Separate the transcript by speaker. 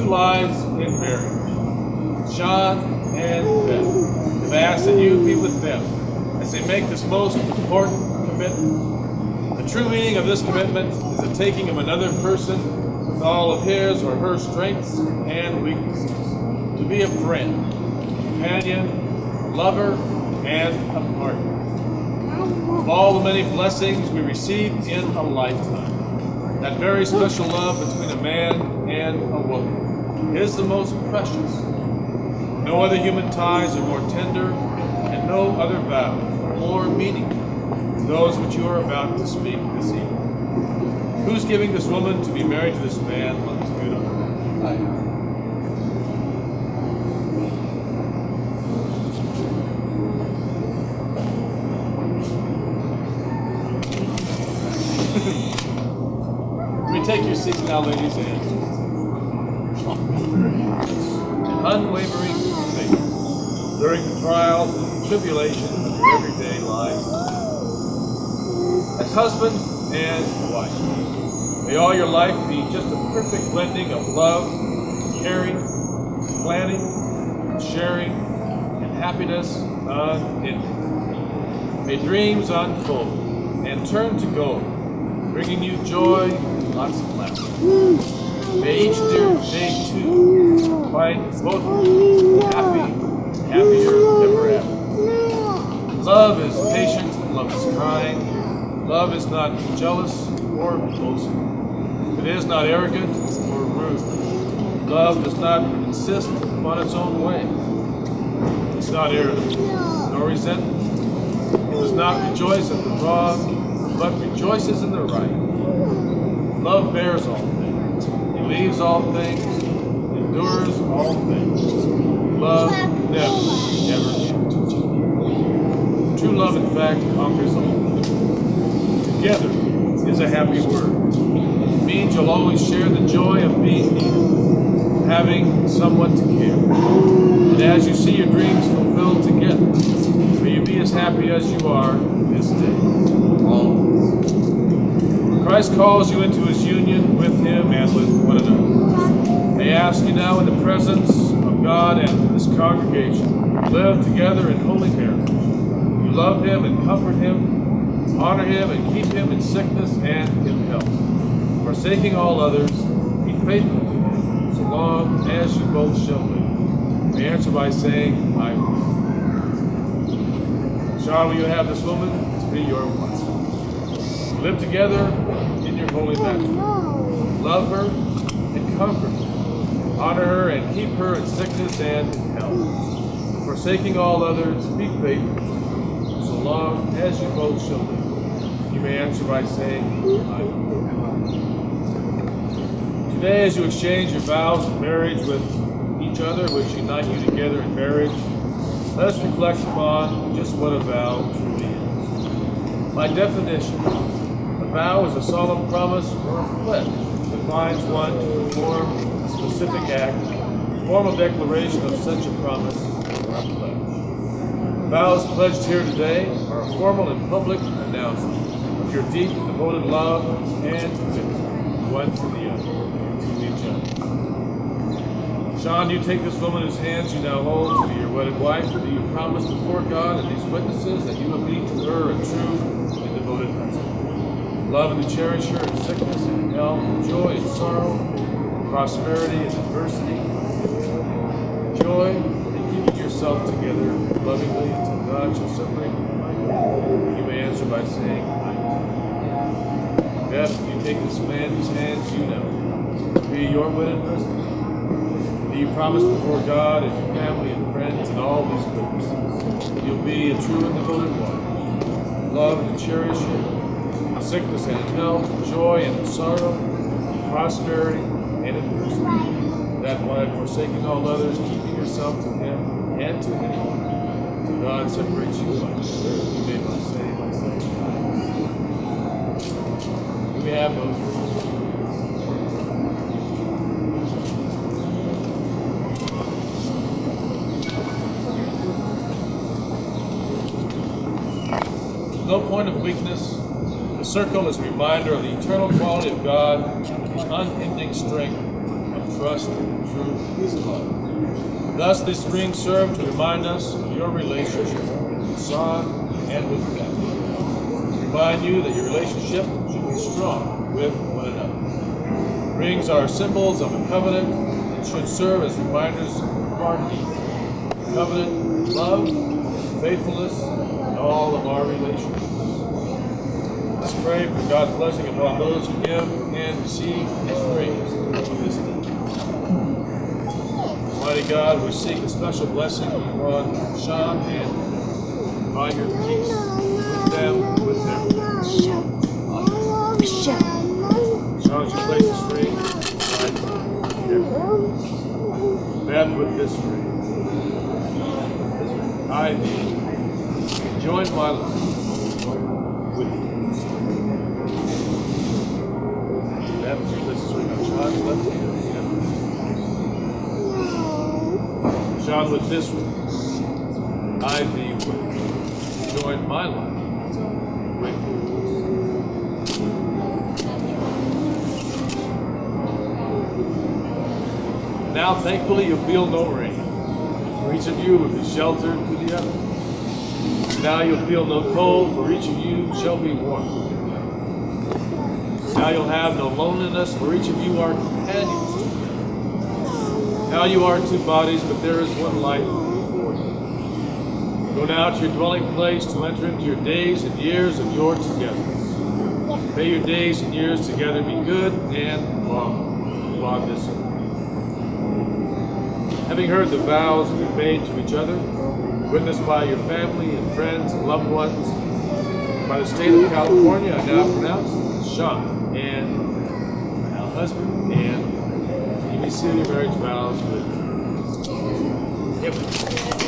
Speaker 1: lives in marriage. Sean and Beth have asked that you be with them as they make this most important commitment. The true meaning of this commitment is the taking of another person with all of his or her strengths and weaknesses, to be a friend, companion, lover, and a partner. Of all the many blessings we receive in a lifetime, that very special love between a man and a woman is the most precious. No other human ties are more tender, and no other vows are more meaningful than those which you are about to speak this evening. Who's giving this woman to be married to this man on this beautiful night? Take your seats now, ladies, and unwavering faith during the trials and tribulations of everyday life. As husband and wife, may all your life be just a perfect blending of love, caring, planning, sharing, and happiness unending. May dreams unfold and turn to gold, bringing you joy, lots of laughter. May each dear day too find both happier ever after. Love is patient, love is kind, love is not jealous or boastful. It is not arrogant or rude. Love does not insist upon its own way. It's not irritable nor resentful. It does not rejoice at the wrong, but rejoices in the right. Love bears all things, believes all things, endures all things. Love never changes. True love, in fact, conquers all. Together is a happy word. It means you'll always share the joy of being needed, having someone to care. And as you see your dreams fulfilled together, may you be as happy as you are this day, always. Christ calls you into his union with him and with one another. I ask you now in the presence of God and this congregation, live together in holy marriage. You love him and comfort him, honor him and keep him in sickness and in health. Forsaking all others, be faithful to him, so long as you both shall live. We answer by saying, I will. Sean, will you have this woman to be your wife? Live together in your holy matrimony. Love her and comfort her. Honor her and keep her in sickness and in health. Forsaking all others, be faithful, so long as you both shall live. You may answer by saying, I will. Today, as you exchange your vows of marriage with each other, which unite you together in marriage, let us reflect upon just what a vow truly is. By definition, a vow is a solemn promise or a pledge that binds one to perform a specific act, a formal declaration of such a promise or a pledge. Vows pledged here today are a formal and public announcement of your deep and devoted love and commitment, one to the other, to each other. Sean, you take this woman whose hands you now hold to be your wedded wife, and do you promise before God and these witnesses that you will be to her a true and devoted husband? Love and to cherish her in sickness and in health, in joy and sorrow, in prosperity and adversity, joy in keeping yourself together lovingly until God shall separate you. You may answer by saying, I do. Beth, you take this man whose hands you know to be your wedded husband. Do you promise before God and your family and friends and all these witnesses that you'll be a true and devoted wife, love and cherish her, sickness and in health, joy and in sorrow, prosperity and adversity. That wife, forsaking all others, keeping yourself to him and to him, till God separates you by the you may must say, You may have those. No point of weakness. The circle is a reminder of the eternal quality of God, the unending strength of trust through his love. Thus, this ring served to remind us of your relationship with Sean and with Beth. To remind you that your relationship should be strong with one another. Rings are symbols of a covenant and should serve as reminders of our need. Covenant, love, faithfulness, in all of our relationships. Let's pray for God's blessing upon those who give and receive his rings this day. Mighty God, we seek a special blessing upon Sean and by your peace with them, with their families. Sean, as you place this ring beside you, Beth with this ring. I thee join my life with you. Beth, as you place this ring on Sean's left hand. Sean, with this ring, I thee will join my life with you. Now, thankfully, you feel no rain. For each of you will be sheltered to the other. Now you'll feel no cold, for each of you shall be warm. Now you'll have no loneliness, for each of you are companions. Now you are two bodies, but there is one life for you. Go now to your dwelling place to enter into your days and years of your togetherness. May your days and years together be good and long upon this earth. Having heard the vows that you've made to each other, witnessed by your family and friends and loved ones, by the state of California, I now pronounce Sean and now husband, and you may seal your marriage vows with him.